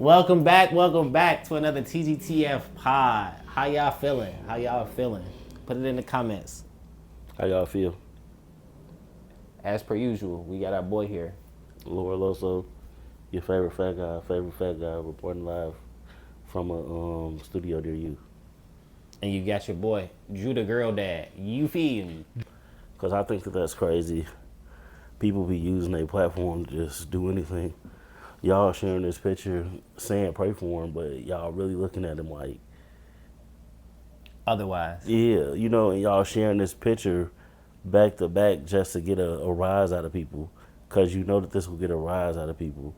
Welcome back to another TGTF Pod. How y'all feeling? Put it in the comments. How y'all feel? As per usual, we got our boy here. Laura Loso, your favorite fat guy, reporting live from a studio near you. And you got your boy, Drew the Girl Dad. You feel me? Because I think that's crazy. People be using their platform to just do anything. Y'all sharing this picture, saying pray for him, but y'all really looking at him like... Otherwise. Yeah, and y'all sharing this picture back to back just to get a rise out of people. Because you know that this will get a rise out of people.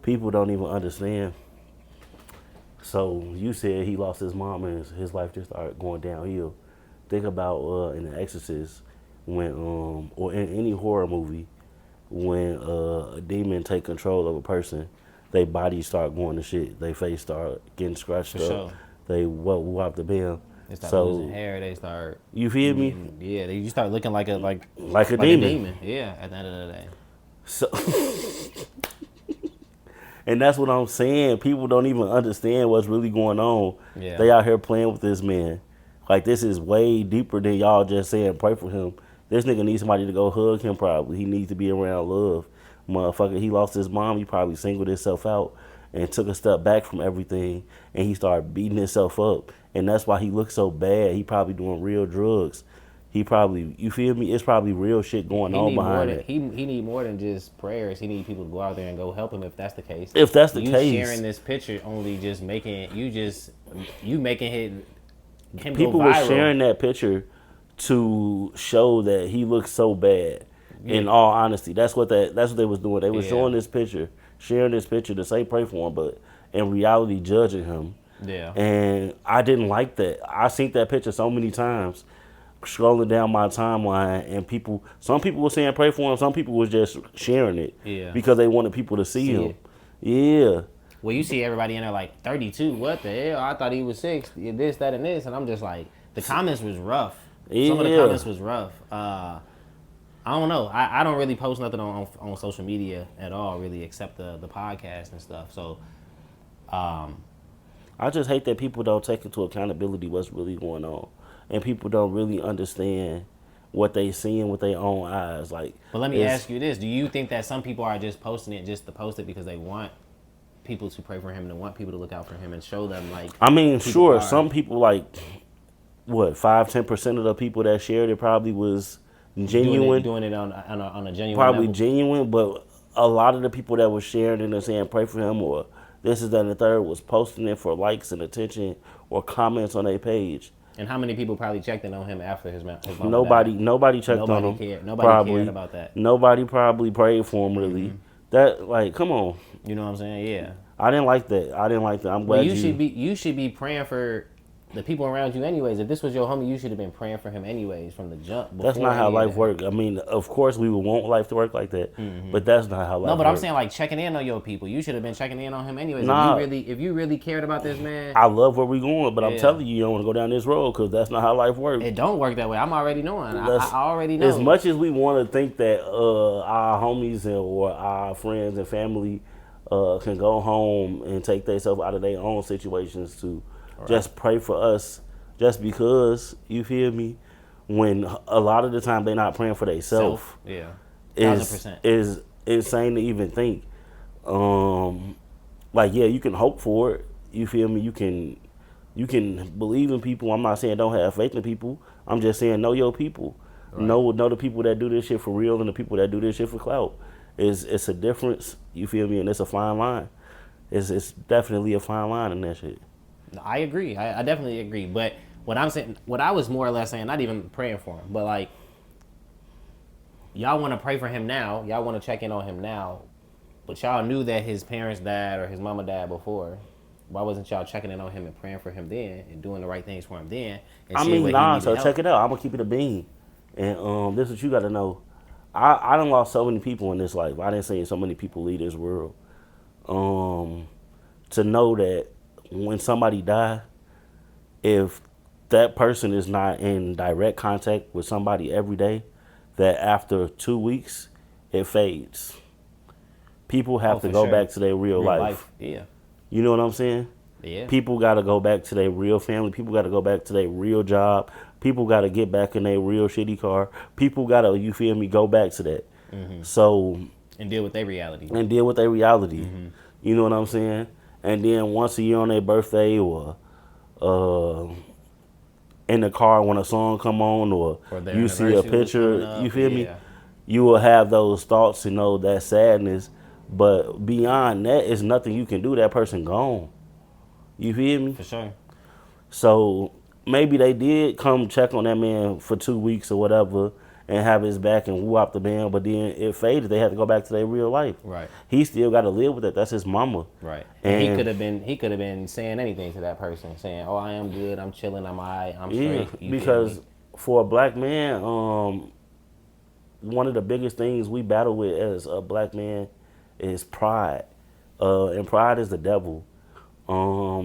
People don't even understand. So you said he lost his mom and his life just started going downhill. Think about in The Exorcist, when or in any horror movie, when a demon take control of a person, their bodies start going to shit. Their face start getting scratched up. Sure. They wipe the bam. They start losing hair. They start. You feel me? Yeah, you start looking like a demon. Yeah, at the end of the day. So, and that's what I'm saying. People don't even understand what's really going on. Yeah. They out here playing with this man. Like, this is way deeper than y'all just saying pray for him. This nigga needs somebody to go hug him probably. He needs to be around love. Motherfucker, he lost his mom. He probably singled himself out and took a step back from everything. And he started beating himself up. And that's why he looks so bad. He probably doing real drugs. He probably, you feel me? It's probably real shit going on behind it. He need more than just prayers. He need people to go out there and go help him if that's the case. If that's the case. You sharing this picture only just making, you making him people go viral. were sharing that picture to show that he looks so bad. Yeah. In all honesty, that's what they was doing. They were showing this picture, sharing this picture to say pray for him, but in reality judging him. Yeah. And I didn't like that. I seen that picture so many times, scrolling down my timeline, and some people were saying pray for him, some people was just sharing it. Yeah. Because they wanted people to see him. Yeah. Well, you see everybody in there like 32. What the hell? I thought he was 6. This, that, and this, and I'm just like, the comments was rough. Yeah. Some of the comments was rough. I don't know. I don't really post nothing on social media at all, really, except the podcast and stuff. So, I just hate that people don't take into accountability what's really going on, and people don't really understand what they seeing with their own eyes. Like, but let me ask you this: do you think that some people are just posting it just to post it because they want people to pray for him and want people to look out for him and show them like? I mean, sure, some people like what 5-10% of the people that shared it probably was genuine, doing it on a genuine probably level. Genuine, but a lot of the people that were sharing it and saying pray for him or this is that and the third was posting it for likes and attention or comments on their page. And how many people probably checked in on him after his mom Nobody checked on him. Cared. Nobody cared about that. Nobody probably prayed for him really. Mm-hmm. That, like, come on. You know what I'm saying? Yeah. I didn't like that. I'm glad you should be praying for the people around you anyways. If this was your homie, you should have been praying for him anyways from the jump. That's not how life works. I mean, of course we would want life to work like that, but that's not how life works. No, but I'm saying like checking in on your people. You should have been checking in on him anyways. Nah, if you really cared about this man. I love where we're going, but I'm telling you, you don't want to go down this road because that's not how life works. It don't work that way. I'm already knowing. I already know. As much as we want to think that our homies or our friends and family can go home and take themselves out of their own situations to just pray for us. Just because, you feel me, when a lot of the time they're not praying for themselves. Yeah. 1000%. Is insane to even think. Like, yeah, you can hope for it. You feel me? You can believe in people. I'm not saying don't have faith in people. I'm just saying know your people. Right. Know the people that do this shit for real and the people that do this shit for clout. It's a difference, you feel me? And it's a fine line. It's definitely a fine line in that shit. I agree. I definitely agree. But what I'm saying, what I was more or less saying, not even praying for him, but like, y'all want to pray for him now. Y'all want to check in on him now. But y'all knew that his parents died or his mama died before. Why wasn't y'all checking in on him and praying for him then and doing the right things for him then? So check it out. I'm going to keep it a bean. And this is what you got to know. I done lost so many people in this life. I didn't say so many people leave this world. To know that when somebody die, if that person is not in direct contact with somebody every day, that after 2 weeks, it fades. People have to go back to their real life. Yeah. You know what I'm saying? Yeah. People got to go back to their real family. People got to go back to their real job. People got to get back in their real shitty car. People got to, you feel me, go back to that. So, And deal with their reality. and deal with their reality. You know what I'm saying? And then once a year on their birthday or uh, in the car when a song come on or Or their you see a anniversary was coming picture, up, you feel me? yeah. You will have those thoughts and know that sadness. But beyond that, it's nothing you can do. That person gone. You feel me? For sure. So maybe they did come check on that man for 2 weeks or whatever and have his back and whoop the band, but then it faded. They had to go back to their real life. Right. He still got to live with it. That's his mama. Right. And he could have been saying anything to that person, saying, "Oh, I am good. I'm chilling. I'm alright. I'm yeah, straight." You feel because me? for a black man, one of the biggest things we battle with as a black man is pride, and pride is the devil.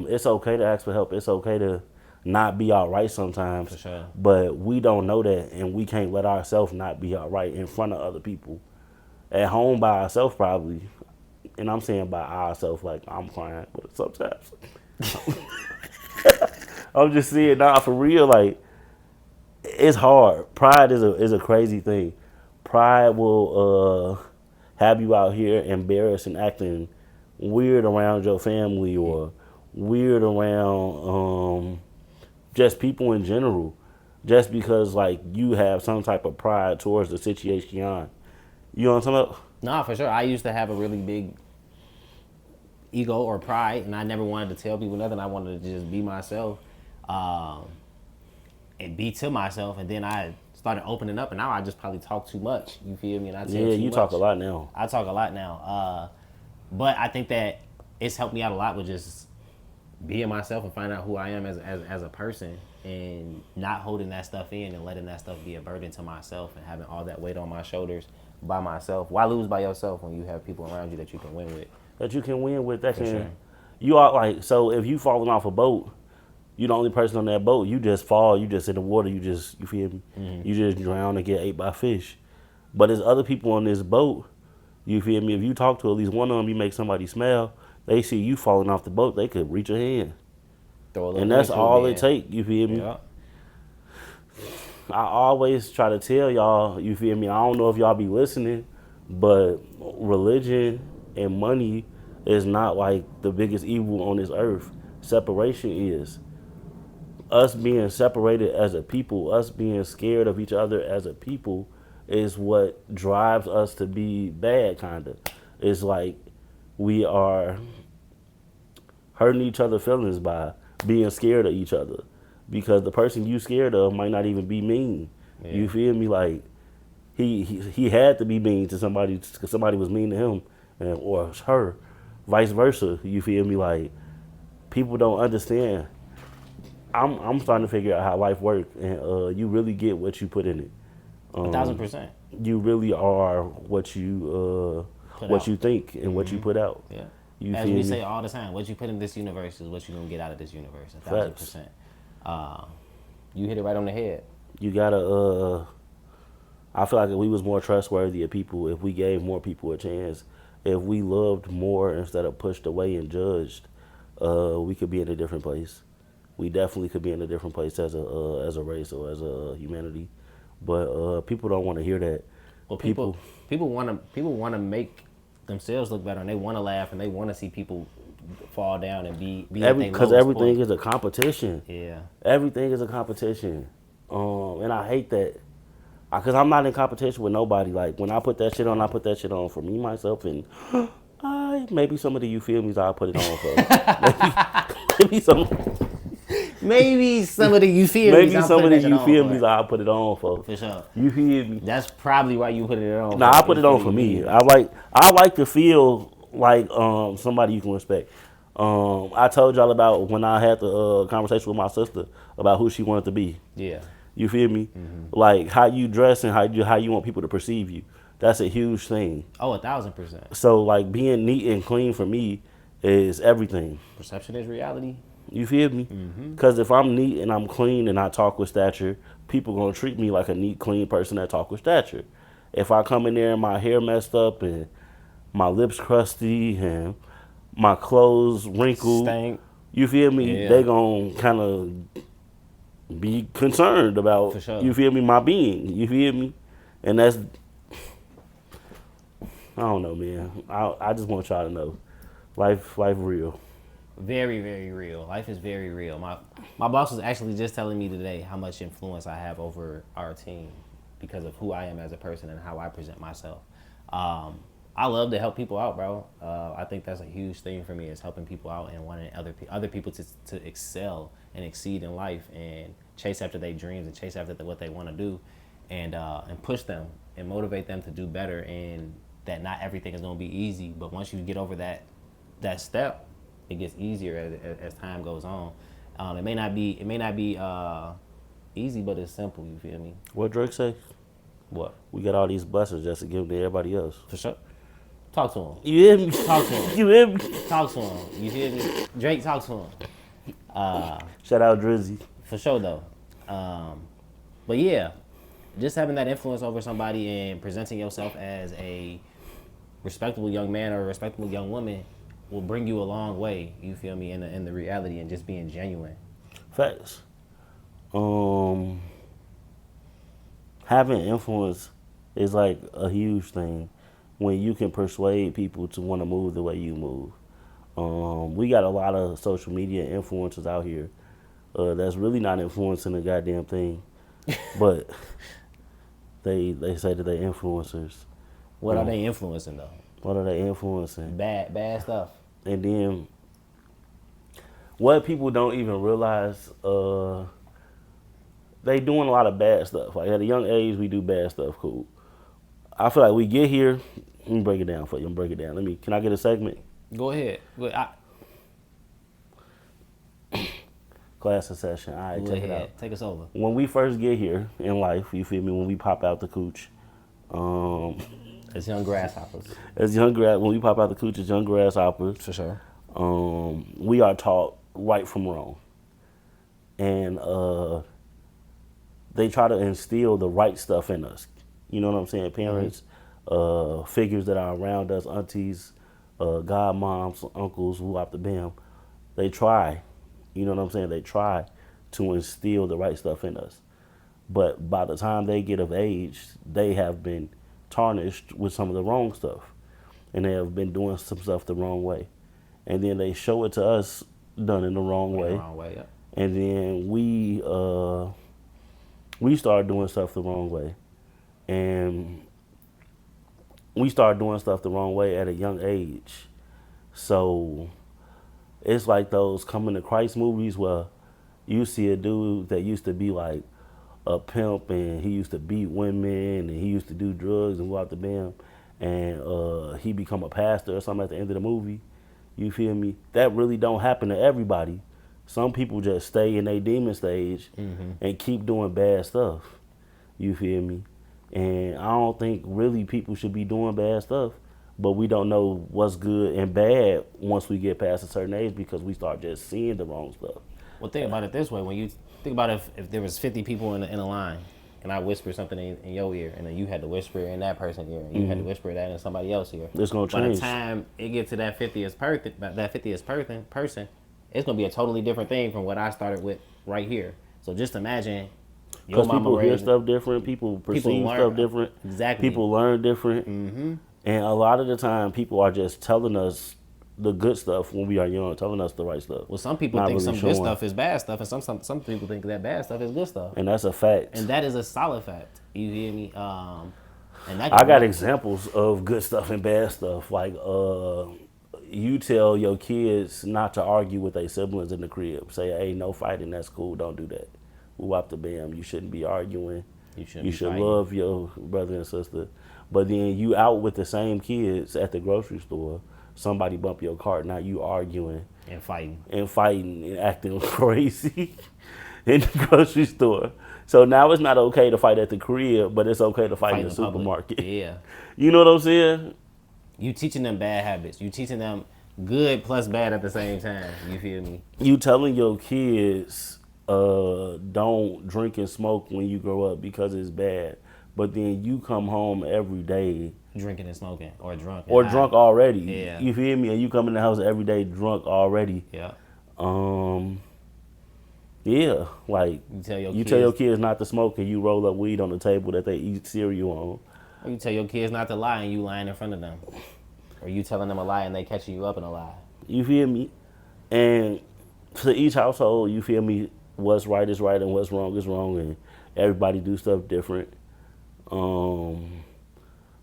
It's okay to ask for help. It's okay to not be all right sometimes. For sure. But we don't know that, and we can't let ourselves not be all right in front of other people. At home by ourselves, probably. And I'm saying by ourselves, like I'm crying, but sometimes. I'm just saying, nah, for real, like, it's hard. Pride is a crazy thing. Pride will have you out here embarrassed and acting weird around your family or weird around just people in general, just because like you have some type of pride towards the situation. You know what I'm talking about? Nah, for sure. I used to have a really big ego or pride, and I never wanted to tell people nothing. I wanted to just be myself, and be to myself. And then I started opening up, and now I just probably talk too much. You feel me? And I tell Yeah, too you much. talk a lot now. I talk a lot now, but I think that it's helped me out a lot with just being myself and finding out who I am as a person, and not holding that stuff in and letting that stuff be a burden to myself and having all that weight on my shoulders by myself. Why lose by yourself when you have people around you that you can win with? That you can win with. That For can sure. you are like, so if you falling off a boat, you the only person on that boat. You just fall. You just in the water. You feel me? You just drown and get ate by fish. But there's other people on this boat. You feel me? If you talk to at least one of them, you make somebody smile. They see you falling off the boat. They could reach a hand, Throw a little and that's into all man. it take. You feel me? Yeah. I always try to tell y'all, you feel me? I don't know if y'all be listening, but religion and money is not like the biggest evil on this earth. Separation is. Us being separated as a people, us being scared of each other as a people is what drives us to be bad, kind of. It's like we are hurting each other's feelings by being scared of each other, because the person you scared of might not even be mean. Yeah. You feel me? Like he had to be mean to somebody because somebody was mean to him, or her, vice versa. You feel me? Like, people don't understand. I'm starting to figure out how life works, and you really get what you put in it. 1,000%. You really are what you Put what out. you think and what you put out. Yeah. You As feel we me? say all the time, what you put in this universe is what you're gonna get out of this universe. 1,000%. You hit it right on the head. You gotta. I feel like if we was more trustworthy of people, if we gave more people a chance, if we loved more instead of pushed away and judged, we could be in a different place. We definitely could be in a different place as a race or as a humanity, but people don't want to hear that. Well, people want to make themselves look better, and they want to laugh, and they want to see people fall down and be at their Because lowest everything point. is a competition. Yeah. Everything is a competition, and I hate that. Because I'm not in competition with nobody. Like, when I put that shit on, I put that shit on for me, myself, and maybe some of the you feel me's I'll put it on for. maybe some. Maybe some of the you feel Maybe some of the you feel me's I'll put it on for. For sure. You feel me? That's probably why you put it on. No, I put it on for me. I like to feel like somebody you can respect. I told y'all about when I had the conversation with my sister about who she wanted to be. Yeah. You feel me? Like, how you dress and how you want people to perceive you. That's a huge thing. Oh, 1,000%. So, like, being neat and clean for me is everything. Perception is reality. You feel me? Because if I'm neat and I'm clean and I talk with stature, people gonna treat me like a neat, clean person that talk with stature. If I come in there and my hair messed up and my lips crusty and my clothes wrinkled. Stank. You feel me? Yeah. They gonna kind of be concerned about, For sure. you feel me, my being. You feel me? And that's, I don't know, man. I just want y'all to know, life real. Very, very real. Life is very real. My boss was actually just telling me today how much influence I have over our team because of who I am as a person and how I present myself. I love to help people out, bro. I think that's a huge thing for me is helping people out and wanting other people to excel and exceed in life and chase after their dreams and chase after what they want to do and push them and motivate them to do better, and that not everything is going to be easy, but once you get over that step, it gets easier as time goes on. It may not be easy, but it's simple. You feel me? What Drake say? What? We got all these blessings just to give to everybody else. For sure. Talk to him. You hear me? Talk to him. You hear me? Talk to him. You feel me? Drake, talk to him. Shout out Drizzy. For sure though. But yeah, just having that influence over somebody and presenting yourself as a respectable young man or a respectable young woman will bring you a long way. You feel me? In the reality and just being genuine. Facts. Having influence is like a huge thing when you can persuade people to want to move the way you move. We got a lot of social media influencers out here that's really not influencing a goddamn thing, but they say that they influencers. What are they influencing though? What are they influencing? Bad stuff. And then what people don't even realize, they doing a lot of bad stuff. Like at a young age, we do bad stuff. Cool. I feel like we get here. Let me break it down for you. Can I get a segment? Go ahead. Class in session. All right, check it out. Take us over. When we first get here in life, you feel me? When we pop out the cooch, As young grasshoppers. when we pop out the cooch as young grasshoppers, For sure. we are taught right from wrong, and they try to instill the right stuff in us. You know what I'm saying? Parents, figures that are around us, aunties, godmoms, uncles, who up the bam, they try. You know what I'm saying? They try to instill the right stuff in us. But by the time they get of age, they have been tarnished with some of the wrong stuff. And they have been doing some stuff the wrong way. And then they show it to us done in the wrong way. Yeah. And then we start doing stuff the wrong way. And we start doing stuff the wrong way at a young age. So it's like those coming to Christ movies where you see a dude that used to be like a pimp and he used to beat women and he used to do drugs and go out the bam, and he become a pastor or something at the end of the movie. You feel me? That really don't happen to everybody. Some people just stay in their demon stage and keep doing bad stuff. You feel me? And I don't think really people should be doing bad stuff, but we don't know what's good and bad once we get past a certain age because we start just seeing the wrong stuff. Well, think about it this way. When you think about if there was 50 people in a line and I whispered something in your ear and then you had to whisper in that person's ear and you had to whisper that in somebody else's ear. It's going to change. By the time it gets to that 50th person, it's going to be a totally different thing from what I started with right here. So just imagine your Because mama people hear raised stuff different, people perceive stuff different. Exactly. People learn different. And a lot of the time, people are just telling us the good stuff when we are young, telling us the right stuff. Well, some people Not think really some showing. good stuff is bad stuff, and some people think that bad stuff is good stuff. And that's a fact. And that is a solid fact. You hear me? And that I got examples of good stuff and bad stuff. Like, you tell your kids not to argue with their siblings in the crib. Say, hey, no fighting, that's cool, don't do that. Whoop the bam, you shouldn't be arguing. You should love your brother and sister. But then you out with the same kids at the grocery store. Somebody bump your cart, now you arguing. And fighting. And acting crazy in the grocery store. So now it's not okay to fight at the crib, but it's okay to fight in the supermarket. Yeah. You know what I'm saying? You teaching them bad habits. You teaching them good plus bad at the same time. You feel me? You telling your kids don't drink and smoke when you grow up because it's bad. but then you come home every day drinking and smoking, or drunk, or drunk already. Yeah. You feel me? And you come in the house every day drunk already. Yeah. Yeah, like You tell your kids not to smoke and you roll up weed on the table that they eat cereal on. Or you tell your kids not to lie and you lying in front of them. Or you telling them a lie and they catching you up in a lie. You feel me? And to each household, you feel me, what's right is right and what's wrong is wrong, and everybody do stuff different.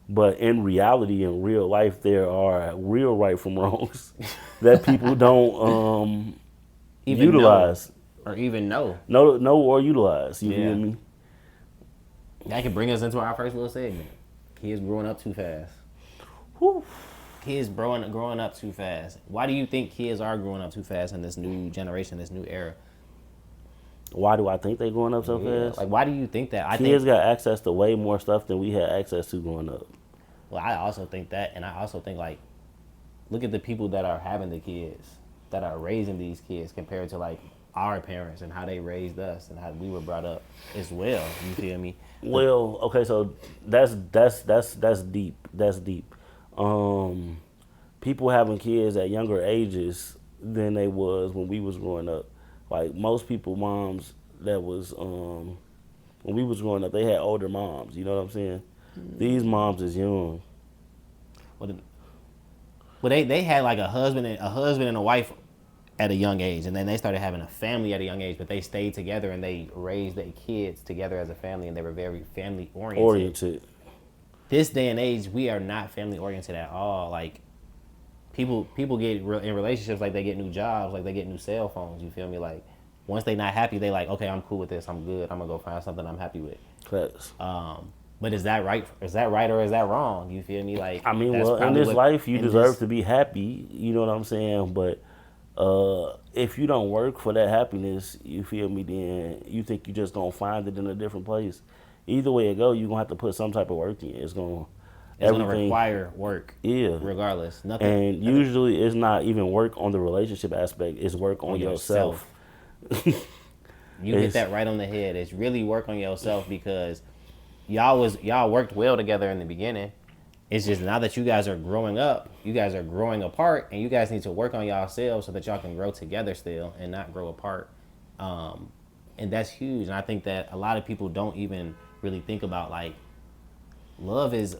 But in reality, in real life, there are real right from wrongs that people don't Even utilize. know, or even know. No, or utilize. You Yeah. feel me? That can bring us into our first little segment. Kids growing up too fast. Whew. Kids growing up too fast. Why do you think kids are growing up too fast in this new generation, this new era? Why do I think they growing up so Yeah, fast? like, why do you think that? Kids got access to way more stuff than we had access to growing up. Well, I also think that, and I also think, like, look at the people that are having the kids, that are raising these kids, compared to, like, our parents and how they raised us and how we were brought up as well. You feel me? Well, okay, so that's deep. That's deep. People having kids at younger ages than they was when we was growing up. Like most people, moms that was when we was growing up, they had older moms. You know what I'm saying? These moms is young. Well, they had like a husband and a wife at a young age, and then they started having a family at a young age. But they stayed together and they raised their kids together as a family, and they were very family oriented. This day and age, we are not family oriented at all. Like people get in relationships like they get new jobs, like they get new cell phones. You feel me? Like once they not happy, they like, okay, I'm cool with this. I'm good. I'm gonna go find something I'm happy with. Facts. But is that right? Is that right or is that wrong? You feel me? Like, I mean, well, in this life, you deserve to be happy. You know what I'm saying? But if you don't work for that happiness, you feel me? Then you think you just gonna find it in a different place. Either way it go, you are gonna have to put some type of work in. It's gonna require work. Yeah. Regardless, Usually it's not even work on the relationship aspect. It's work on yourself. You hit that right on the head. It's really work on yourself, because y'all worked well together in the beginning. It's just now that you guys are growing up, you guys are growing apart, and you guys need to work on yourselves so that y'all can grow together still and not grow apart. And that's huge. And I think that a lot of people don't even really think about, like, love is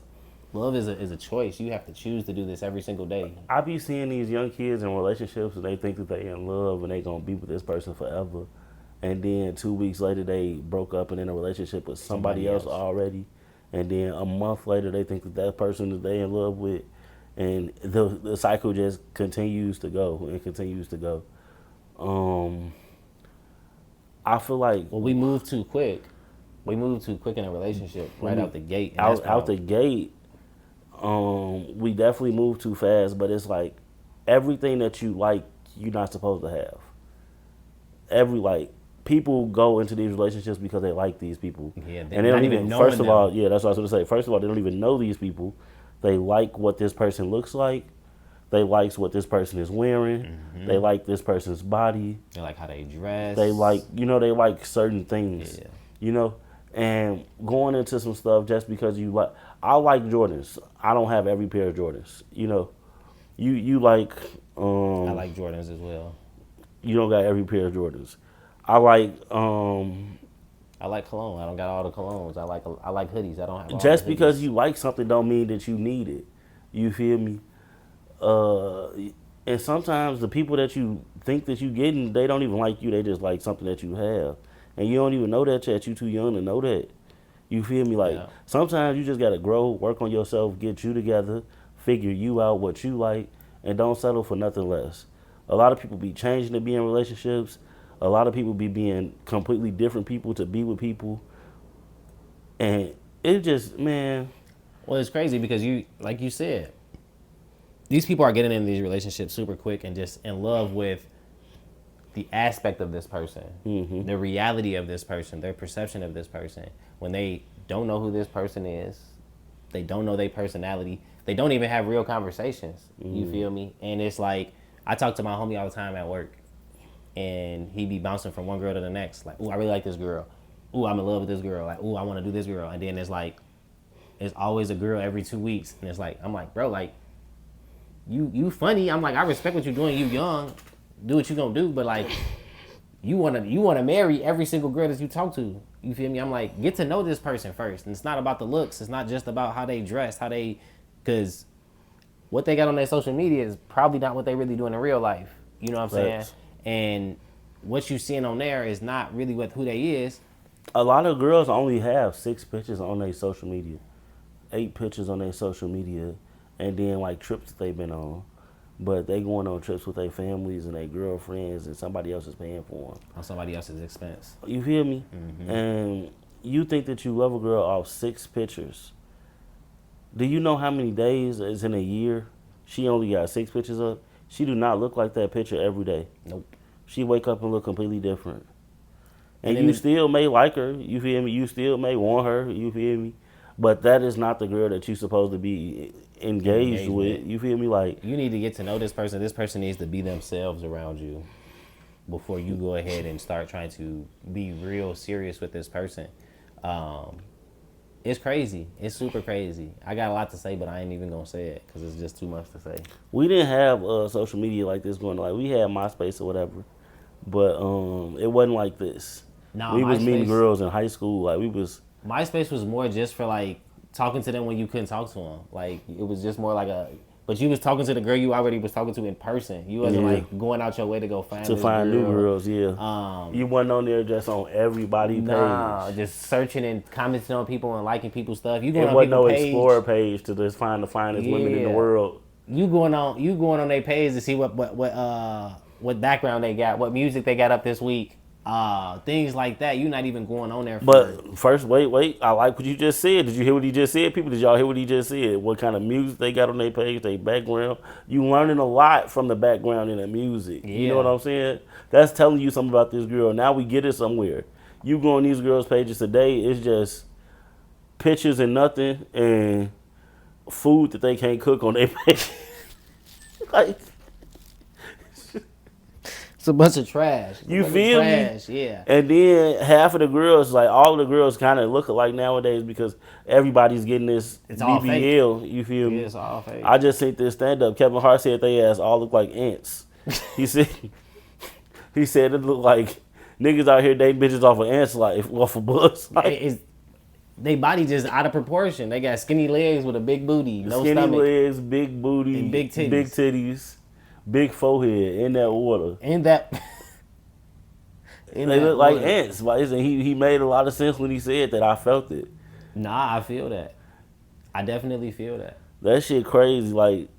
a choice. You have to choose to do this every single day. I be seeing these young kids in relationships and they think that they in love and they gonna be with this person forever. And then 2 weeks later they broke up and in a relationship with somebody else already. And then a month later they think that person that they in love with. And the cycle just continues to go and continues to go. I feel like... Well, we move too quick. We move too quick in a relationship right out the gate. Out the gate, we definitely move too fast, but it's like everything that you like, you're not supposed to have. People go into these relationships because they like these people. Yeah, and they don't even first of all, yeah, that's what I was going to say. First of all, they don't even know these people. They like what this person looks like. They like what this person is wearing. Mm-hmm. They like this person's body. They like how they dress. They like certain things. Yeah. And going into some stuff just because you like, I like Jordans. I don't have every pair of Jordans. You like. I like Jordans as well. You don't got every pair of Jordans. I like cologne. I don't got all the colognes. I like hoodies. I don't have. Just because you like something don't mean that you need it. You feel me? And sometimes the people that you think that you getting, they don't even like you. They just like something that you have. And you don't even know that yet. You too young to know that. You feel me? Like, sometimes you just got to grow, work on yourself, get you together, figure you out what you like, and don't settle for nothing less. A lot of people be changing to be in relationships. A lot of people be being completely different people to be with people. And it just, man. Well, it's crazy because like you said, these people are getting in these relationships super quick and just in love with the aspect of this person, mm-hmm. the reality of this person, their perception of this person. When they don't know who this person is, they don't know their personality, they don't even have real conversations. Mm-hmm. You feel me? And it's like, I talk to my homie all the time at work, and he be bouncing from one girl to the next. Like, ooh, I really like this girl. Ooh, I'm in love with this girl. Like, ooh, I want to do this girl. And then it's like it's always a girl every 2 weeks, and it's like I'm like, bro, like you funny. I'm like, I respect what you're doing. You young, do what you gonna do, but like you wanna marry every single girl that you talk to. You feel me? I'm like, get to know this person first, and it's not about the looks. It's not just about how they dress, because what they got on their social media is probably not what they really doing in real life. You know what I'm saying? And what you seeing on there is not really who they is. A lot of girls only have 6 pictures on their social media, 8 pictures on their social media, and then like trips that they've been on. But they going on trips with their families and their girlfriends, and somebody else is paying for them. On somebody else's expense. You feel me? Mm-hmm. And you think that you love a girl off 6 pictures. Do you know how many days is in a year? She only got 6 pictures up. She do not look like that picture every day. Nope. She wake up and look completely different. And you still may like her, you feel me? You still may want her, you feel me? But that is not the girl that you're supposed to be engaged with. You feel me? Like, you need to get to know this person. This person needs to be themselves around you before you go ahead and start trying to be real serious with this person. It's crazy. It's super crazy. I got a lot to say, but I ain't even gonna say it because it's just too much to say. We didn't have social media like this going on. Like, we had MySpace or whatever, but it wasn't like this. Nah, we was meeting girls in high school. Like, we was. MySpace was more just for like talking to them when you couldn't talk to them. Like, it was just more like but you was talking to the girl you already was talking to in person. You wasn't like going out your way to go find new girls. Yeah. You wasn't on there just on everybody's page. Nah, just searching and commenting on people and liking people's stuff. You going on wasn't no page. Explorer page to just find the finest women in the world. You going on their page to see what background they got, what music they got up this week. Things like that. You're not even going on there. But first, wait. I like what you just said. Did you hear what he just said? People, did y'all hear what he just said? What kind of music they got on their page, their background? You learning a lot from the background in the music. Yeah. You know what I'm saying? That's telling you something about this girl. Now we get it somewhere. You go on these girls' pages today, it's just pictures and nothing and food that they can't cook on their page. Like, it's a bunch of trash. You feel me? Yeah. And then half of the girls, like all of the girls, kind of look alike nowadays because everybody's getting this BBL. You feel me? It's all fake. I just seen this stand up. Kevin Hart said they ass all look like ants. He said it looked like niggas out here dating bitches off of ants, like off of bugs. Like, they body just out of proportion. They got skinny legs with a big booty, no skinny stomach. legs, big booty, and big titties. Big forehead in that water. They look like ants. And he made a lot of sense when he said that. I felt it. Nah, I feel that. I definitely feel that. That shit crazy. Like,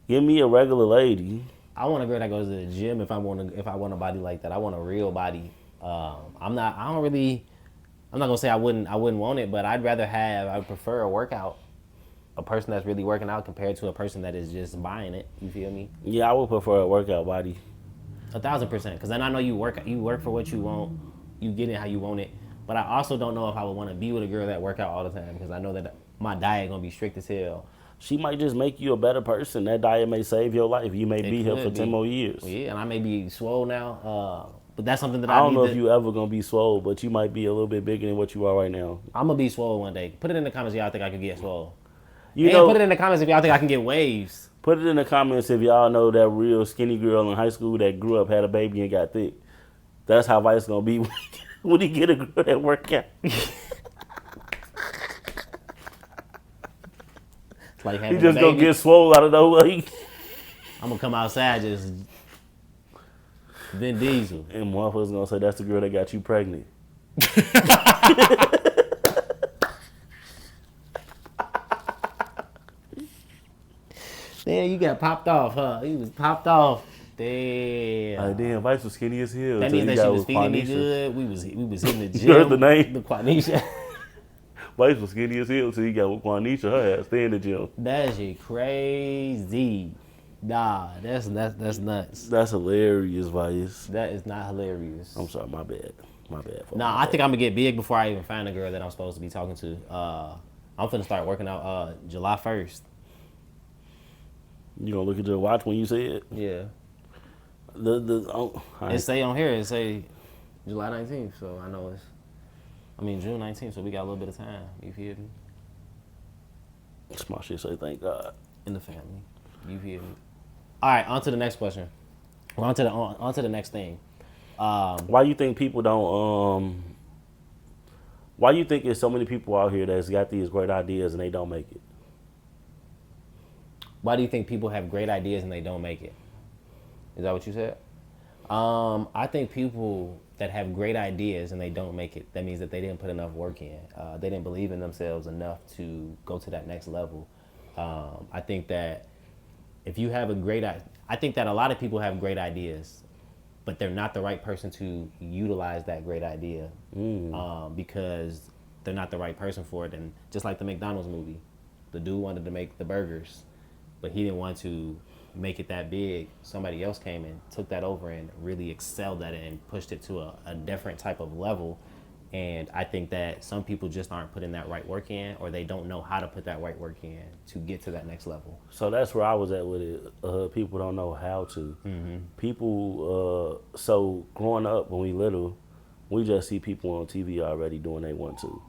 give me a regular lady. I want a girl that goes to the gym if I want a body like that. I want a real body. I'm not gonna say I wouldn't want it, but I prefer a workout. A person that's really working out compared to a person that is just buying it. You feel me? Yeah, I would prefer a workout body. 1,000%. Because then I know you work for what you want. You get it how you want it. But I also don't know if I would want to be with a girl that work out all the time because I know that my diet gonna be strict as hell. She might just make you a better person. That diet may save your life. You may be here for 10 more years. Yeah, and I may be swole now. But that's something that I don't know if you ever gonna be swole, but you might be a little bit bigger than what you are right now. I'm gonna be swole one day. Put it in the comments, y'all think I could get swole. Put it in the comments if y'all think I can get waves. Put it in the comments if y'all know that real skinny girl in high school that grew up, had a baby, and got thick. That's how Vice gonna be when he get a girl that work out. Like he just gonna get swole out of nowhere. I'm gonna come outside just Vin Diesel. And motherfuckers gonna say that's the girl that got you pregnant. Damn, you got popped off, huh? He was popped off. Damn. Damn, Vice was skinny as hell. That means that she was feeding me good. We was hitting the gym. You heard the name? The Quanisha. Vice was skinny as hell until he got with Quanisha. Her ass stay in the gym. That shit crazy. Nah, that's nuts. That's hilarious, Vice. That is not hilarious. I'm sorry, my bad. Nah, I think I'm gonna get big before I even find a girl that I'm supposed to be talking to. I'm finna start working out July 1st. You gonna look at your watch when you say it? Yeah. It say on here, it say July 19th, so I know June 19th, so we got a little bit of time. You feel me? Small shit say thank God. in the family. You feel me? All right, on to the next question. Or on to the next thing. Why you think people don't? Why you think there's so many people out here that's got these great ideas and they don't make it? Why do you think people have great ideas and they don't make it? Is that what you said? I think people that have great ideas and they don't make it, that means that they didn't put enough work in. They didn't believe in themselves enough to go to that next level. I think that if you have I think that a lot of people have great ideas, but they're not the right person to utilize that great idea because they're not the right person for it. And just like the McDonald's movie, the dude wanted to make the burgers, but he didn't want to make it that big. Somebody else came and took that over and really excelled at it and pushed it to a different type of level. And I think that some people just aren't putting that right work in, or they don't know how to put that right work in to get to that next level. So that's where I was at with it. People don't know how to. People, so growing up when we little, we just see people on TV already doing they want to.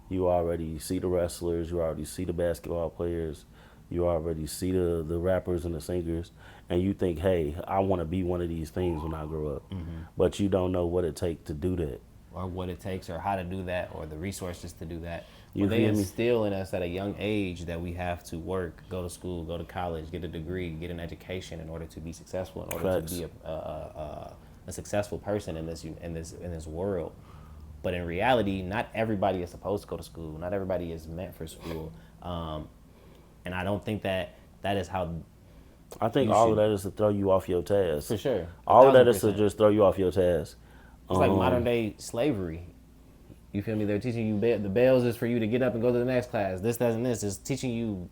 You already see the wrestlers, you already see the basketball players, you already see the rappers and the singers, and you think, hey, I want to be one of these things when I grow up. But you don't know what it takes to do that. Or what it takes, or how to do that, or the resources to do that. You They feel me? instill in us at a young age that we have to work, go to school, go to college, get a degree, get an education in order to be successful, in order Facts. to be a successful person in this world. But in reality, not everybody is supposed to go to school. Not everybody is meant for school, and I don't think that is how. I think You all should- of that is to throw you off your task. For sure. All of that is 1,000%. to just throw you off your task. It's like modern day slavery. You feel me? They're teaching you the bells is for you to get up and go to the next class. This, that, and this is teaching you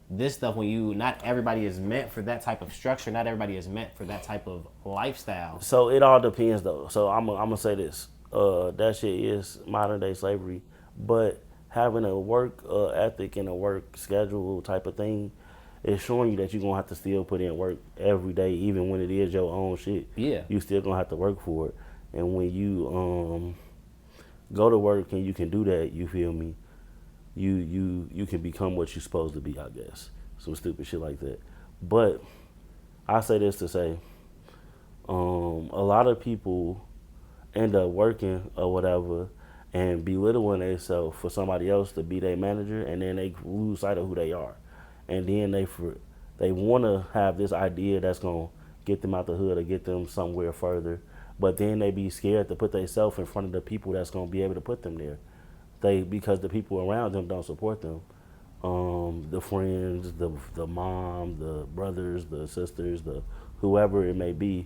this stuff when you. Not everybody is meant for that type of structure. Not everybody is meant for that type of lifestyle. So it all depends though. So I'm gonna say this. That shit is modern day slavery, but having a work ethic and a work schedule type of thing is showing you that you're gonna have to still put in work every day, even when it is your own shit. Yeah. You still gonna have to work for it. And when you go to work and you can do that, you feel me? You can become what you're supposed to be, I guess. Some stupid shit like that. But I say this to say, a lot of people end up working or whatever and belittling themselves for somebody else to be their manager, and then they lose sight of who they are. And then they want to have this idea that's going to get them out the hood or get them somewhere further. But then they be scared to put themselves in front of the people that's going to be able to put them there. Because the people around them don't support them. The friends, the mom, the brothers, the sisters, the whoever it may be.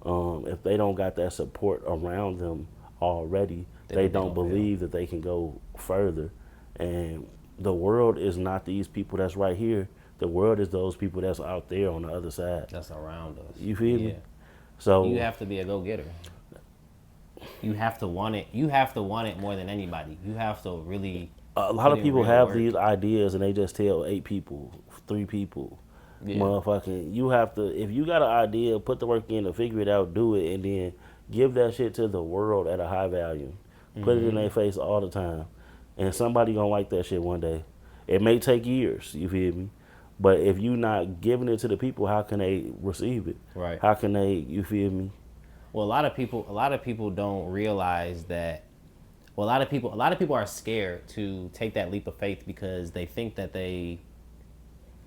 If they don't got that support around them already, they don't believe that they can go further. And the world is not these people that's right here. The world is those people that's out there on the other side. That's around us. You feel Yeah. me? So You have to be a go-getter. You have to want it. You have to want it more than anybody. You have to really. a lot of put in people real have work. these ideas and they just tell 8 people, 3 people. Yeah. Motherfucking, you have to, if you got an idea, put the work in to figure it out, do it, and then give that shit to the world at a high value. Put it in their face all the time. And somebody gonna like that shit one day. It may take years, you feel me? But if you not giving it to the people, how can they receive it? Right. How can they, you feel me? Well, a lot of people don't realize that. Well, a lot of people are scared to take that leap of faith because they think that they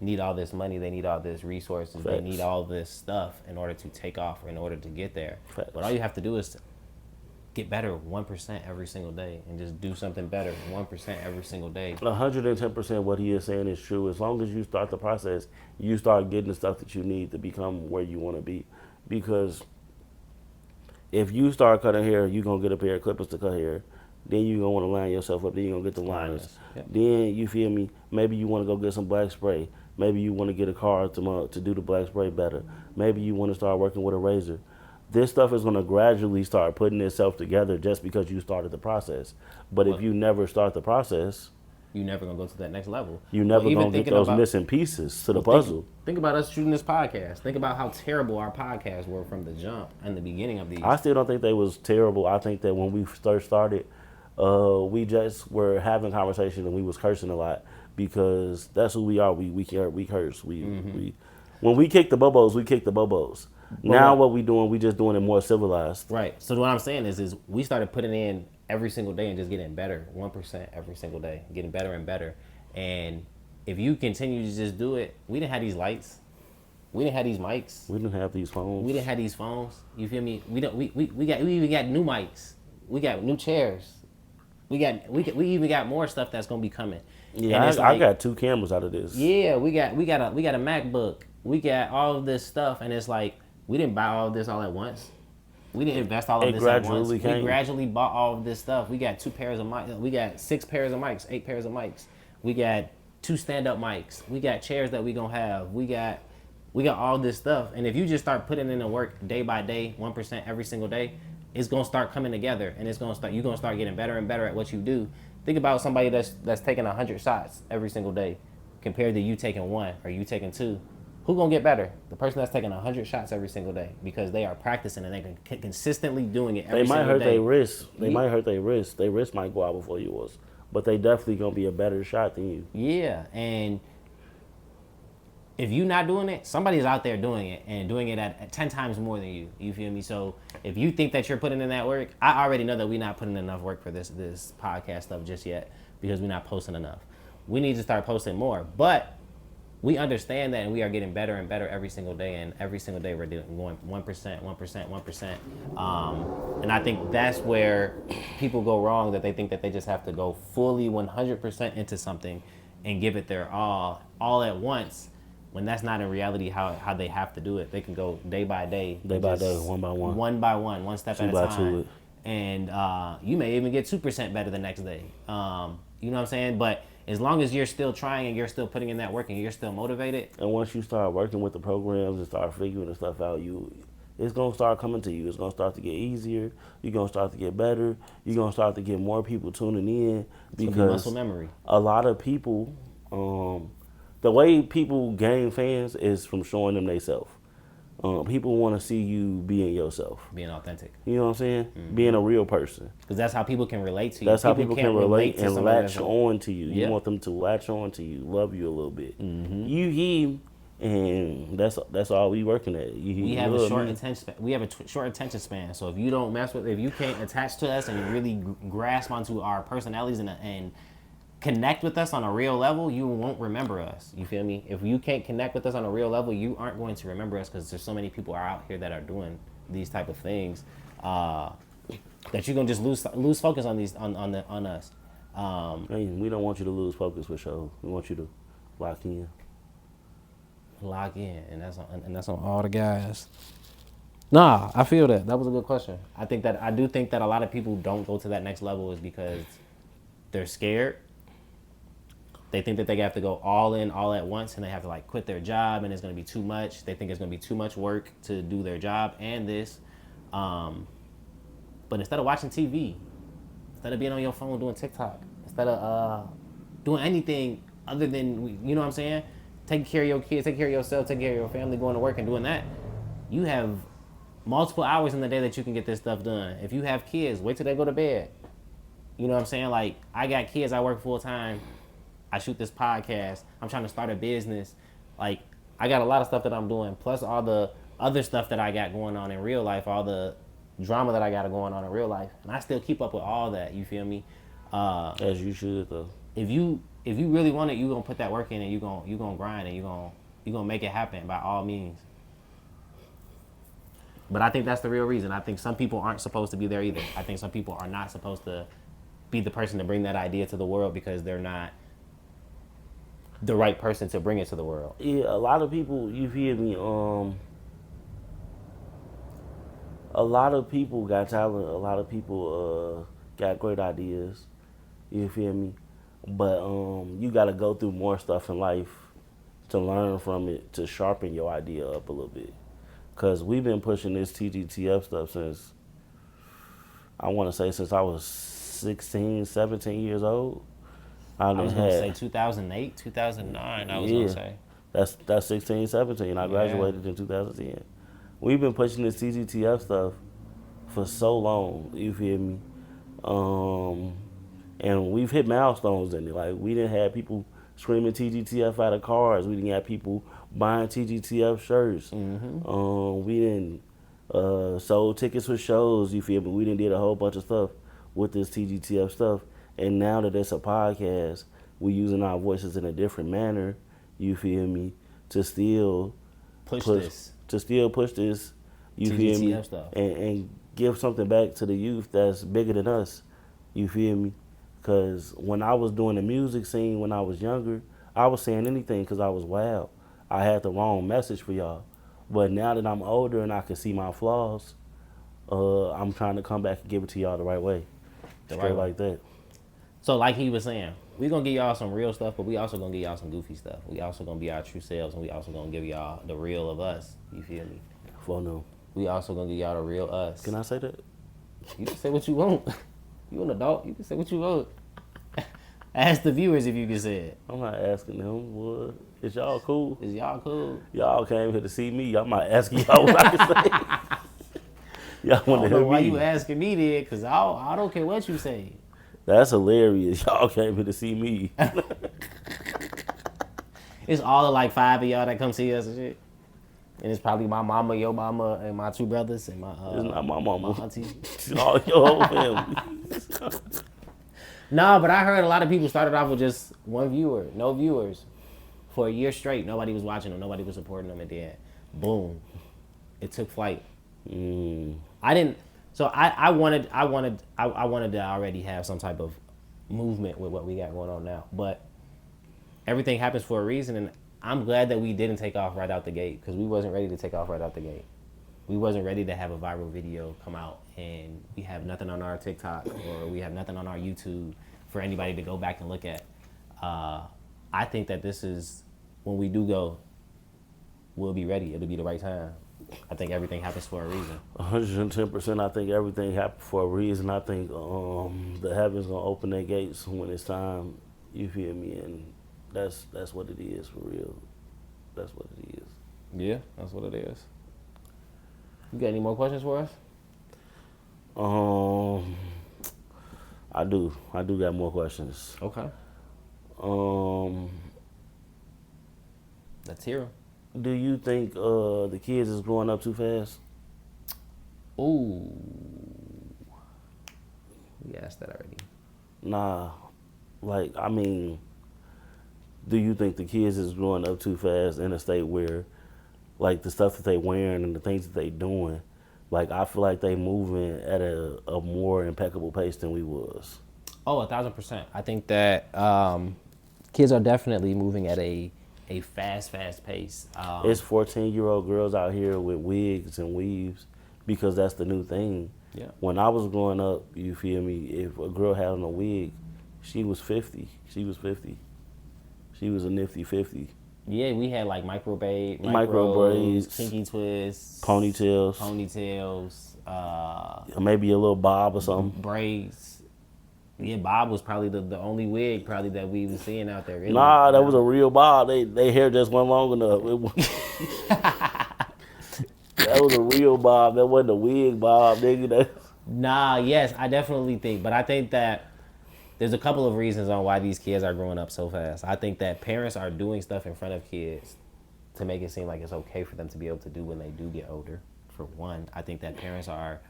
need all this money, they need all this resources, they Facts. need all this stuff in order to take off, or in order to get there. Facts. But all you have to do is get better 1% every single day, and just do something better 1% every single day. 110% what he is saying is true. As long as you start the process, you start getting the stuff that you need to become where you want to be. Because if you start cutting hair, you're going to get a pair of clippers to cut hair. Then you're going to want to line yourself up. Then you're going to get the liners. Yep. Then, you feel me, maybe you want to go get some black spray. Maybe you want to get a car to do the black spray better. Maybe you want to start working with a razor. This stuff is going to gradually start putting itself together just because you started the process. But if you never start the process, You're never gonna go to that next level. you're never Even going to get thinking those about- missing pieces to the Well, puzzle. Think about us shooting this podcast. Think about how terrible our podcasts were from the jump and the beginning of these. I still don't think they was terrible. I think that when we first started, we just were having conversation and we was cursing a lot. because that's who we are. We curse. We when we kick the bobos, we kick the bobos. Now what we doing? We just doing it more civilized. Right. So what I'm saying is we started putting in every single day and just getting better, 1% every single day, getting better and better. And if you continue to just do it, we didn't have these lights, we didn't have these mics, We didn't have these phones. we didn't have these phones. You feel me? We don't. We even got new mics. We got new chairs. We even got more stuff that's gonna be coming. Yeah, I got 2 cameras out of this. Yeah, we got a MacBook. We got all of this stuff, and it's like we didn't buy all of this all at once. We didn't invest all of this at once. We gradually bought all of this stuff. We got 2 pairs of mics. We got 6 pairs of mics, 8 pairs of mics. We got 2 stand-up mics. We got chairs that we gonna have. We got all this stuff. And if you just start putting in the work day by day, 1% every single day, it's gonna start coming together, and you're gonna start getting better and better at what you do. Think about somebody that's taking 100 shots every single day, compared to you taking 1 or you taking 2. Who gonna get better? The person that's taking 100 shots every single day, because they are practicing and they're consistently doing it every single day. They might hurt their wrists. They might hurt their wrists. Their wrist might go out before yours, but they definitely gonna be a better shot than you. Yeah, and if you're not doing it, somebody's out there doing it and doing it at 10 times more than you. You feel me? So if you think that you're putting in that work, I already know that we're not putting enough work for this podcast stuff just yet, because we're not posting enough. We need to start posting more, but we understand that, and we are getting better and better every single day. And every single day we're going 1%, 1%, 1%. And I think that's where people go wrong, that they think that they just have to go fully 100% into something and give it their all at once, when that's not in reality how they have to do it. They can go day by day, one by one, one step at a time, and you may even get 2% better the next day. You know what I'm saying? But as long as you're still trying and you're still putting in that work and you're still motivated, and once you start working with the programs and start figuring the stuff out, it's gonna start coming to you. It's gonna start to get easier. You're gonna start to get better. You're gonna start to get more people tuning in, because muscle memory. A lot of people. The way people gain fans is from showing them themselves. People want to see you being yourself. Being authentic. You know what I'm saying? Mm-hmm. Being a real person. Because that's how people can relate to you. That's how people can relate and latch on to you. Yeah. You want them to latch on to you, love you a little bit. Mm-hmm. You hear, and that's all we working at. We have a short attention span. We have a short attention span. So if you don't if you can't attach to us and really grasp onto our personalities and connect with us on a real level, you won't remember us. You feel me? If you can't connect with us on a real level, you aren't going to remember us, because there's so many people out here that are doing these type of things that you're gonna just lose focus on on us. Hey, we don't want you to lose focus for sure. We want you to lock in, and that's on all the guys. Nah, I feel that was a good question. I do think that a lot of people don't go to that next level is because they're scared. They think that they have to go all in all at once, and they have to like quit their job, and it's going to be too much. They think it's going to be too much work to do their job and this. But instead of watching TV, instead of being on your phone doing TikTok, instead of doing anything other than, you know what I'm saying, taking care of your kids, taking care of yourself, taking care of your family, going to work and doing that, you have multiple hours in the day that you can get this stuff done. If you have kids, wait till they go to bed. You know what I'm saying? Like, I got kids, I work full time. I shoot this podcast. I'm trying to start a business. Like, I got a lot of stuff that I'm doing, plus all the other stuff that I got going on in real life, all the drama that I got going on in real life, and I still keep up with all that. You feel me? As you should, though. If you really want it, you gonna put that work in, and you gonna grind, and you gonna make it happen by all means. But I think that's the real reason. I think some people aren't supposed to be there either. I think some people are not supposed to be the person to bring that idea to the world, because they're not the right person to bring it to the world. Yeah, a lot of people, you hear me, a lot of people got talent, a lot of people got great ideas, you feel me? But you gotta go through more stuff in life to learn from it, to sharpen your idea up a little bit. Cause we've been pushing this TGTF stuff since I was 16, 17 years old. I was going to say 2008, 2009, I was going to say. That's 16, 17. I graduated in 2010. We've been pushing this TGTF stuff for so long, you feel me? And we've hit milestones in it. Like, we didn't have people screaming TGTF out of cars. We didn't have people buying TGTF shirts. We didn't sold tickets for shows. You feel me? We didn't did a whole bunch of stuff with this TGTF stuff. And now that it's a podcast, we using our voices in a different manner. You feel me? To still push this. To still push this. You TGTF feel me? Stuff. And give something back to the youth that's bigger than us. You feel me? Because when I was doing the music scene when I was younger, I was saying anything because I was wild. I had the wrong message for y'all. But now that I'm older and I can see my flaws, I'm trying to come back and give it to y'all the right way. Straight like that. So like he was saying, we going to give y'all some real stuff, but we also going to give y'all some goofy stuff. We also going to be our true selves, and we also going to give y'all the real of us. You feel me? For no. We also going to give y'all the real us. Can I say that? You can say what you want. You an adult. You can say what you want. Ask the viewers if you can say it. I'm not asking them. What? Is y'all cool? Is y'all cool? Y'all came here to see me. I'm not asking y'all what I can say. Y'all want to hear me. Why you asking me then? Because I don't care what you say. That's hilarious. Y'all came here to see me. It's all of like 5 of y'all that come see us and shit. And it's probably my mama, your mama, and my 2 brothers, and my it's not my mama. My auntie. It's all your whole family. Nah, but I heard a lot of people started off with just 1 viewer, no viewers. For a year straight, nobody was watching them, nobody was supporting them, and then, boom, it took flight. I didn't. So I wanted to already have some type of movement with what we got going on now, but everything happens for a reason, and I'm glad that we didn't take off right out the gate because we wasn't ready to take off right out the gate. We wasn't ready to have a viral video come out and we have nothing on our TikTok or we have nothing on our YouTube for anybody to go back and look at. I think that this is, when we do go, we'll be ready. It'll be the right time. I think everything happens for a reason. 110%. I think everything happened for a reason. I think the heavens gonna open their gates when it's time. You feel me? And that's what it is for real. That's what it is. Yeah, that's what it is. You got any more questions for us? I do got more questions. Okay. Let's hear them. Do you think the kids is growing up too fast? Ooh. We asked that already. Nah. Like, I mean, do you think the kids is growing up too fast in a state where, like, the stuff that they wearing and the things that they doing, like, I feel like they moving at a more impeccable pace than we was. Oh, 1,000%. I think that kids are definitely moving at a fast pace. It's 14-year-old girls out here with wigs and weaves because that's the new thing. Yeah. When I was growing up, you feel me, if a girl had on a wig, she was 50. She was 50. She was a nifty 50. Yeah, we had like micro braids, kinky twists, ponytails, maybe a little bob or something. Braids. Yeah, bob was probably the only wig probably that we was seeing out there. Really. Nah, that was a real bob. They hair just went long enough. That was a real bob. That wasn't a wig bob, nigga. Nah, yes, I definitely think, but I think that there's a couple of reasons on why these kids are growing up so fast. I think that parents are doing stuff in front of kids to make it seem like it's okay for them to be able to do when they do get older. For one, I think that parents are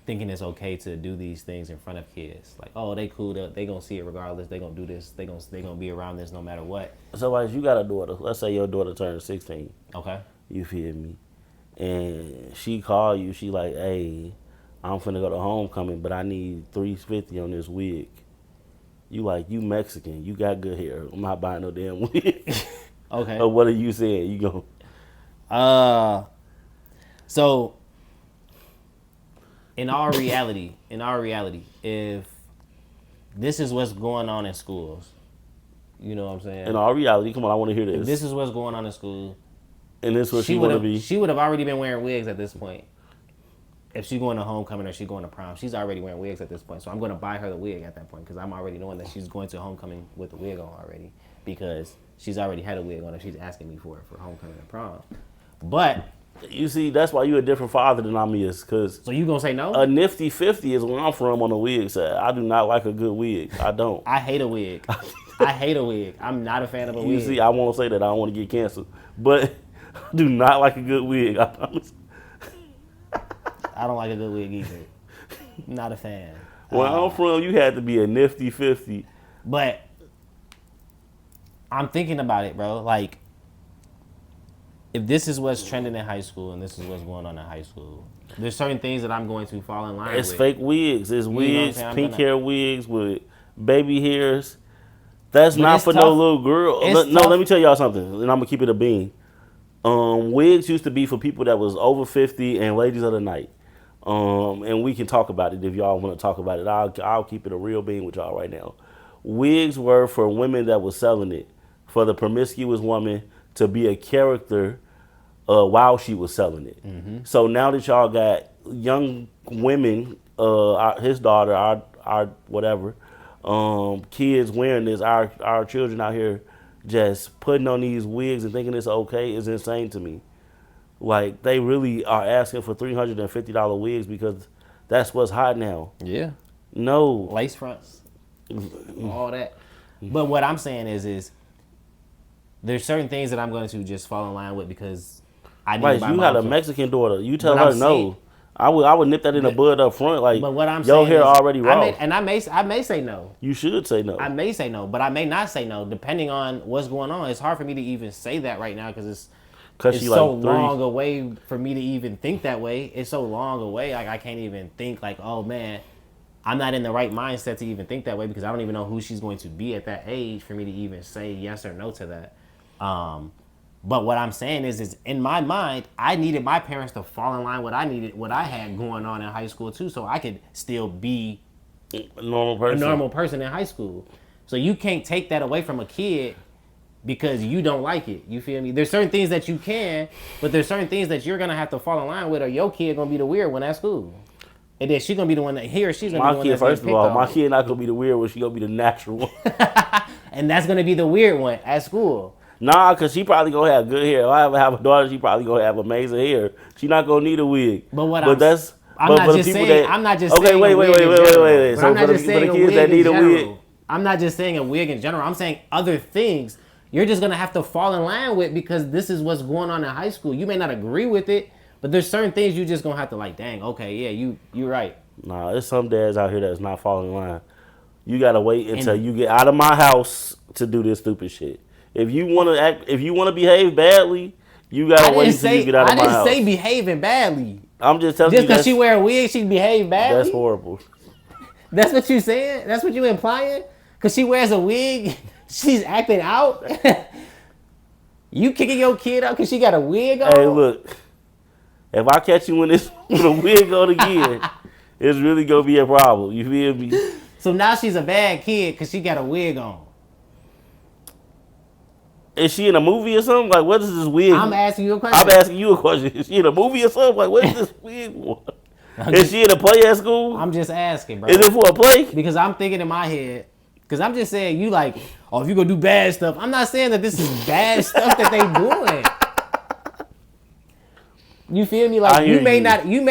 thinking it's okay to do these things in front of kids. Like, oh, they cool, they gonna see it regardless. They gonna do this. They gonna be around this no matter what. So, like, you got a daughter. Let's say your daughter turned 16. Okay. You feel me? And she call you. She like, hey, I'm finna go to homecoming, but I need $350 on this wig. You like, you Mexican. You got good hair. I'm not buying no damn wig. Okay. Or what are you saying? You go. So, in our reality, if this is what's going on in schools, you know what I'm saying? In our reality, come on, I want to hear this. If this is what's going on in school, and this is what she want to be. She would have already been wearing wigs at this point. If she's going to homecoming or she's going to prom, she's already wearing wigs at this point. So I'm going to buy her the wig at that point because I'm already knowing that she's going to homecoming with the wig on already because she's already had a wig on and she's asking me for it for homecoming and prom. But you see, that's why you're a different father than I'm is. Cause so you going to say no? A nifty 50 is where I'm from on the wig side. I do not like a good wig. I don't. I hate a wig. I hate a wig. I'm not a fan of a wig. You see, I won't say that. I don't want to get canceled. But I do not like a good wig. I promise. I don't like a good wig either. Not a fan. Where I'm from, you had to be a nifty 50. But I'm thinking about it, bro. Like, if this is what's trending in high school and this is what's going on in high school, there's certain things that I'm going to fall in line with. It's fake wigs. It's wigs, pink hair wigs with baby hairs. That's But not it's for tough. no little girl. It's No, tough. let me tell y'all something, and I'm gonna keep it a bean. Wigs used to be for people that was over 50 and ladies of the night. And we can talk about it if y'all want to talk about it. I'll keep it a real bean with y'all right now. Wigs were for women that was selling it, for the promiscuous woman to be a character while she was selling it. Mm-hmm. So now that y'all got young women, his daughter, our whatever, kids wearing this, our children out here just putting on these wigs and thinking it's okay is insane to me. Like, they really are asking for $350 wigs because that's what's hot now. Yeah. No. Lace fronts. All that. But what I'm saying is there's certain things that I'm going to just fall in line with because I need Right, to buy you my got a own- Mexican daughter. You tell But her I'm no. saying- I would nip that in the bud up front. Like, But what I'm your saying hair is, already raw. I may say no. You should say no. I may say no, but I may not say no, depending on what's going on. It's hard for me to even say that right now because it's she so like 3. long away for me to even think that way. It's so long away, like I can't even think like, oh man, I'm not in the right mindset to even think that way because I don't even know who she's going to be at that age for me to even say yes or no to that. But what I'm saying is in my mind, I needed my parents to fall in line what I had going on in high school too, so I could still be A normal person. in high school. So you can't take that away from a kid because you don't like it. You feel me? There's certain things that you can, but there's certain things that you're gonna have to fall in line with, or your kid gonna be the weird one at school. And then she's gonna be the one that she's gonna be the one that's First of all, my kid, kid not gonna be the weird one. She gonna be the natural one. and that's gonna be the weird one at school. Nah, cause she probably gonna have good hair. If I ever have a daughter, she probably gonna have amazing hair. She not gonna need a wig. But what I'm not just saying. I'm not just Okay, saying wait. a wig in But general. I'm not for just the saying a kids wig that in need a wig, general. I'm not just saying a wig in general. I'm saying other things you're just gonna have to fall in line with because this is what's going on in high school. You may not agree with it, but there's certain things you just gonna have to like, dang, okay, yeah, you're right. nah, there's some dads out here that's not falling in line. You gotta wait until you get out of my house to do this stupid shit. If you wanna behave badly, you gotta wait until you get out of my house. I didn't say behaving badly. I'm just telling Just you. because she wear a wig, she behave badly. That's horrible. That's what you saying? That's what you implying? Because she wears a wig, she's acting out? You kicking your kid out because she got a wig on? Hey, look. If I catch you with a wig on again, it's really gonna be a problem. You feel me? So now she's a bad kid because she got a wig on. Is she in a movie or something? Like, what is this wig? I'm asking you a question. I'm asking you a question. Is she in a movie or something? Like, what is this wig for? Is she in a play at school? I'm just asking, bro. Is it for a play? Because I'm thinking in my head, because I'm just saying, you like, oh, if you gonna do bad stuff, I'm not saying that this is bad stuff that they doing. You feel me? Like you may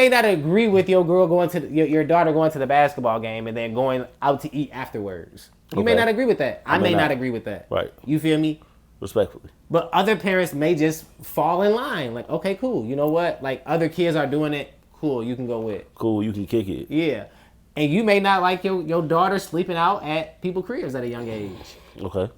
not agree with your girl going to your daughter going to the basketball game and then going out to eat afterwards. You may not agree with that. I may not agree with that. Right. You feel me? Respectfully. But other parents may just fall in line. Like, okay, cool. You know what? Like other kids are doing it. Cool. You can go with. Cool. You can kick it. Yeah. And you may not like your daughter sleeping out at people's cribs at a young age. Okay.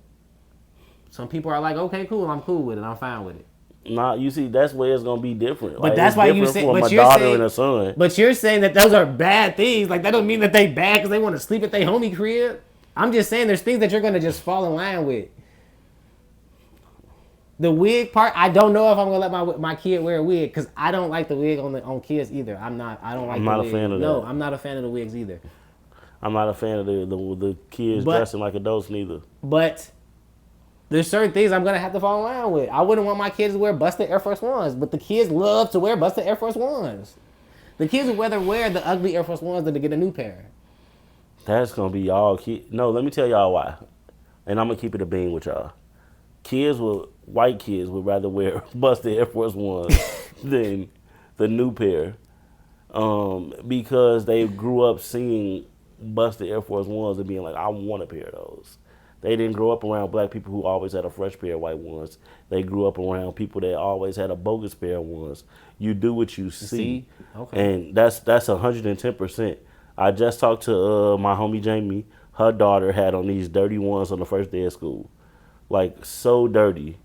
Some people are like, okay, cool. I'm cool with it. I'm fine with it. Nah, you see, that's where it's gonna be different. But like, that's why you say. For But my you're daughter saying. and a son. But you're saying that those are bad things. Like that don't mean that they bad because they want to sleep at their homie crib. I'm just saying there's things that you're gonna just fall in line with. The wig part, I don't know if I'm gonna let my kid wear a wig because I don't like the wig on kids either. I don't like. I'm not a fan of that. No, I'm not a fan of the wigs either. I'm not a fan of the kids dressing like adults neither. But there's certain things I'm gonna have to fall in line with. I wouldn't want my kids to wear busted Air Force Ones, but the kids love to wear busted Air Force Ones. The kids would rather wear the ugly Air Force Ones than to get a new pair. That's gonna be y'all kids. No, let me tell y'all why. And I'm gonna keep it a bean with y'all. White kids would rather wear busted Air Force Ones than the new pair, because they grew up seeing busted Air Force Ones and being like, I want a pair of those. They didn't grow up around black people who always had a fresh pair of white ones. They grew up around people that always had a bogus pair of ones. You do what you see. Okay. And that's 110%. I just talked to my homie Jamie. Her daughter had on these dirty ones on the first day of school. Like, so dirty.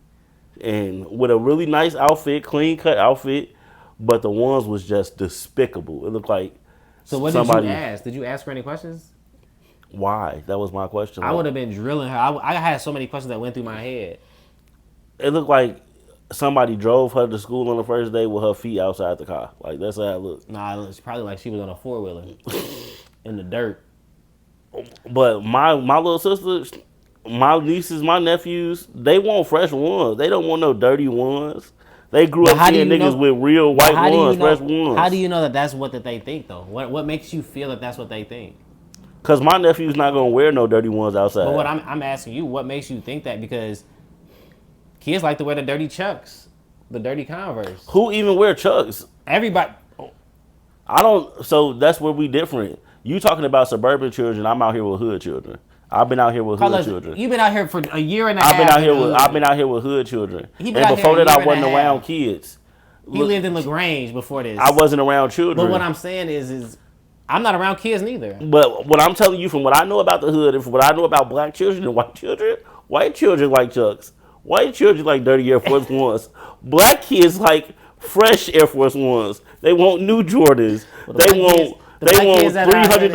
And with a really nice outfit, clean cut outfit, but the ones was just despicable. It looked like So what did you ask? Did you ask her any questions? Why? That was my question. I would have been drilling her. I had so many questions that went through my head. It looked like somebody drove her to school on the first day with her feet outside the car. Like, that's how it looked. Nah, it's probably like she was on a 4-wheeler in the dirt. But my little sisters, my nieces, my nephews, they want fresh ones. They don't want no dirty ones. They grew up seeing niggas with real white ones, fresh ones. How do you know that that's what they think, though? What makes you feel that that's what they think? Because my nephew's not going to wear no dirty ones outside. But what I'm asking you, what makes you think that? Because kids like to wear the dirty Chucks, the dirty Converse. Who even wear Chucks? Everybody. I don't. So that's where we different. You talking about suburban children? I'm out here with hood children. I've been out here with hood children. You've been out here for a year and a half. I've been out here with hood children. And before that, I wasn't around kids. He lived in LaGrange before this. I wasn't around children. But what I'm saying is I'm not around kids neither. But what I'm telling you from what I know about the hood and from what I know about black children and white children like Chucks. White children like dirty Air Force Ones. Black kids like fresh Air Force Ones. They want new Jordans. They want $300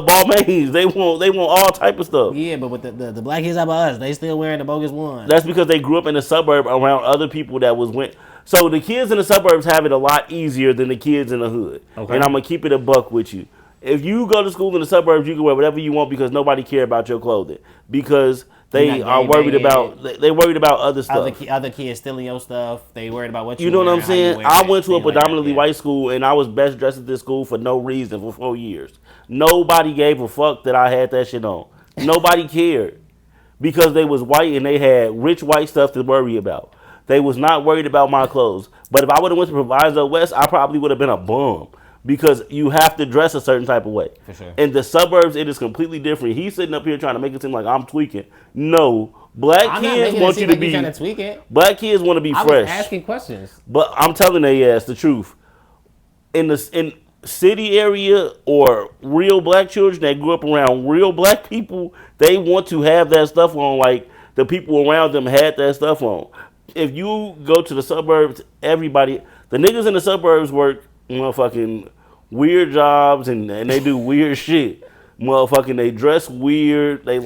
Balmains. They want all type of stuff. Yeah, but with the black kids out by us, they still wearing the bogus ones. That's because they grew up in the suburb around other people that went. So the kids in the suburbs have it a lot easier than the kids in the hood. Okay. And I'm gonna keep it a buck with you. If you go to school in the suburbs, you can wear whatever you want because nobody care about your clothing because they are worried about other stuff. Other kids stealing your stuff. They worried about what you know what I'm saying. I went to a predominantly white school and I was best dressed at this school for no reason for 4 years. Nobody gave a fuck that I had that shit on. Nobody cared because they was white and they had rich white stuff to worry about. They was not worried about my clothes. But if I would have went to Proviso West, I probably would have been a bum. Because you have to dress a certain type of way. For sure. In the suburbs, it is completely different. He's sitting up here trying to make it seem like I'm tweaking. No. Black kids want you to be... Trying to tweak it. Black kids want to be fresh. I was asking questions. But I'm telling they ass the truth. In city area or real black children that grew up around real black people, they want to have that stuff on like the people around them had that stuff on. If you go to the suburbs, everybody... The niggas in the suburbs work motherfucking weird jobs and they do weird shit. Motherfucking they dress weird. They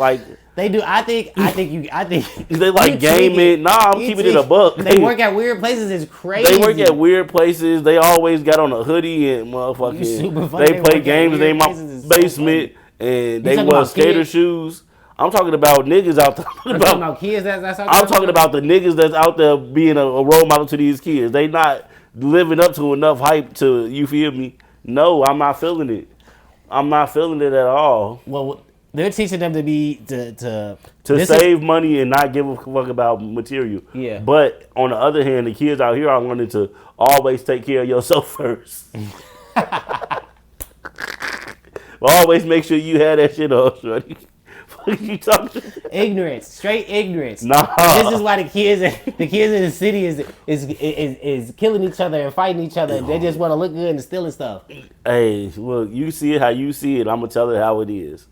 do. I think they like gaming. Nah, I'm keeping it a buck. They work at weird places. It's crazy. They work at weird places. They always got on a hoodie and motherfucking. They play games in my basement and they wear skater shoes. I'm talking about niggas out there. I'm talking about kids that's out there. I'm talking about the niggas that's out there being a role model to these kids. They not living up to enough hype to, you feel me? No, I'm not feeling it. I'm not feeling it at all. Well, they're teaching them to be to save money and not give a fuck about material. Yeah. But on the other hand, the kids out here are learning to always take care of yourself first. Always make sure you have that shit on, shorty. What are you talking? Ignorance, straight ignorance. Nah. This is why the kids in the city is killing each other and fighting each other. They just want to look good and stealing stuff. Hey, look, you see it how you see it. I'm gonna tell it how it is.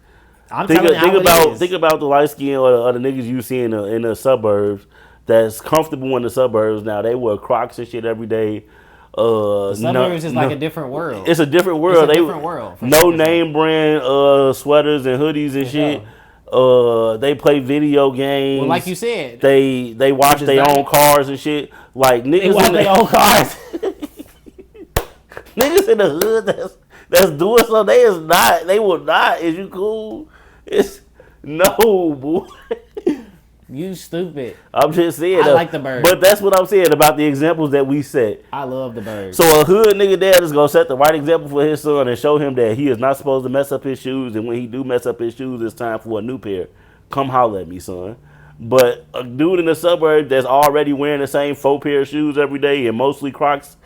Think about the light skin or the niggas you see in the suburbs that's comfortable in the suburbs. Now they wear Crocs and shit every day. The suburbs is like a different world. It's a different world. It's a different world. No name brand sweaters and hoodies and shit. They play video games. Well, like you said, they watch their own cars and shit. Like niggas they watch their own cars. Niggas in the hood that's doing something. They will not. Is you cool? It's no, boy. You stupid. I'm just saying. I like the bird. But that's what I'm saying about the examples that we set. I love the bird. So a hood nigga dad is going to set the right example for his son and show him that he is not supposed to mess up his shoes. And when he do mess up his shoes, it's time for a new pair. Come holler at me, son. But a dude in the suburb that's already wearing the same 4 pair of shoes every day and mostly Crocs,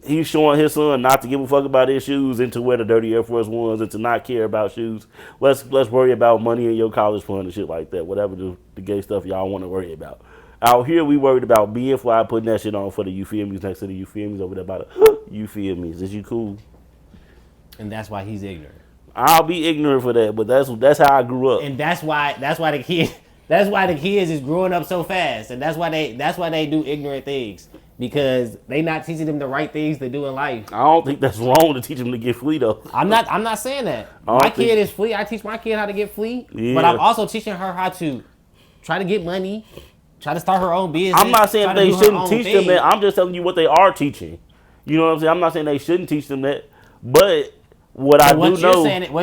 He's showing his son not to give a fuck about his shoes and to wear the dirty Air Force Ones and to not care about shoes. Let's worry about money in your college fund and shit like that. Whatever the gay stuff y'all want to worry about. Out here, we worried about being fly, putting that shit on for the you feel me's next to the you feel me's over there about the you feel me's. Is you cool? And that's why he's ignorant. I'll be ignorant for that, but that's how I grew up. And that's why the kids is growing up so fast, and that's why they do ignorant things, because they not teaching them the right things to do in life. I don't think that's wrong to teach them to get flea though. I'm not saying that. My kid is flea. I teach my kid how to get flea, but I'm also teaching her how to try to get money, try to start her own business. I'm not saying they shouldn't teach them that. I'm just telling you what they are teaching. You know what I'm saying? I'm not saying they shouldn't teach them that, but what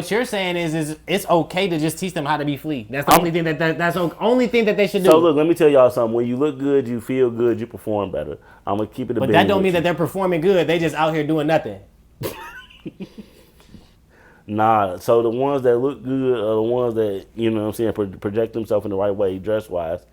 you're saying is it's okay to just teach them how to be flea. That's the only thing that's the only thing that they should do. So look, let me tell y'all something. When you look good, you feel good, you perform better. I'm gonna keep it a bit. But that don't mean that they're performing good. They just out here doing nothing. Nah. So the ones that look good are the ones that, you know what I'm saying, project themselves in the right way, dress wise.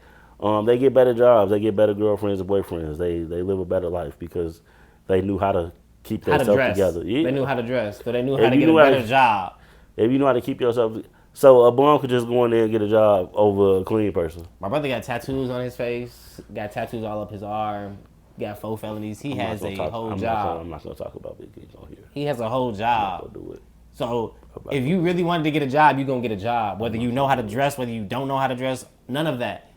They get better jobs. They get better girlfriends and boyfriends. They live a better life because they knew how to keep themselves together. Yeah. They knew how to dress, so they knew how to get a better job. If you know how to keep yourself, so a bum could just go in there and get a job over a clean person. My brother got tattoos on his face, got tattoos all up his arm, got 4 felonies. He has a whole job. I'm not gonna talk about big things on here. He has a whole job. I'm not gonna do it. So if you really wanted to get a job, you're gonna get a job. Whether you know how to dress, whether you don't know how to dress, none of that.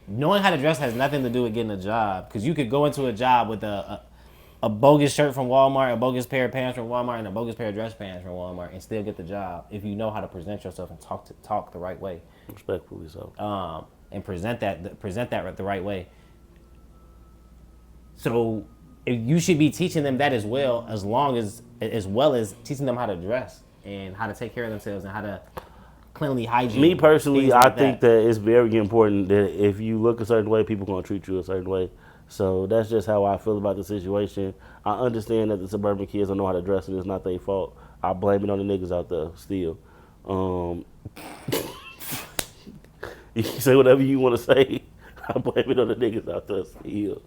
Knowing how to dress has nothing to do with getting a job, because you could go into a job with a bogus shirt from Walmart, a bogus pair of pants from Walmart, and a bogus pair of dress pants from Walmart, and still get the job if you know how to present yourself and talk the right way. Respectfully so. And present that the right way. So if you should be teaching them that as well as teaching them how to dress and how to take care of themselves and how to cleanly hygiene. Me personally, I think that it's very important that if you look a certain way, people gonna treat you a certain way. So that's just how I feel about the situation. I understand that the suburban kids don't know how to dress and it's not their fault. I blame it on the niggas out there still. You can say whatever you want to say. I blame it on the niggas out there still.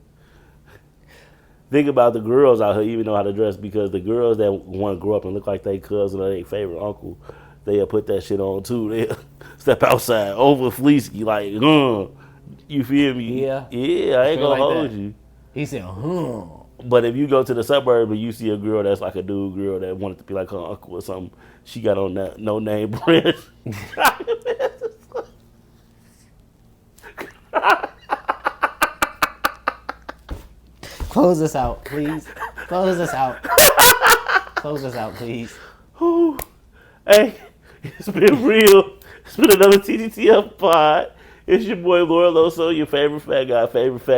Think about the girls out here even know how to dress, because the girls that want to grow up and look like their cousin or their favorite uncle, they'll put that shit on too. They'll step outside over fleecy like, you feel me? Yeah. Yeah, I ain't gonna hold you. He said, But if you go to the suburb and you see a girl that's like a dude girl that wanted to be like her uncle or something, she got on that no name brand. Close this out, please. Close this out. Close this out, please. Hey, it's been real. It's been another TGTF pod. It's your boy Laurel Oso, your favorite fat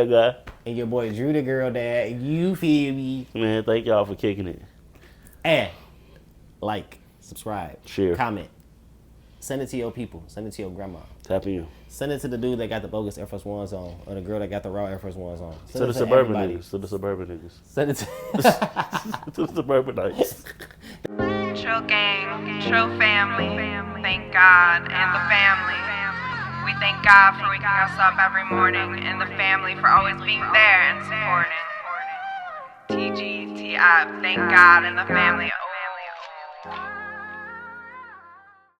guy. And your boy Drew the Girl Dad. You feel me? Man, thank y'all for kicking it. And like, subscribe, share, comment. Send it to your people. Send it to your grandma. Tap in. Send it to the dude that got the bogus Air Force Ones on, or the girl that got the raw Air Force Ones on. Send to the suburban niggas. To the suburban niggas. Send it to the suburbanites. Trill gang, Trill family, thank God and the family. We thank God for waking us up every morning, and the family for always being there and supporting. TGTF, thank God and the family.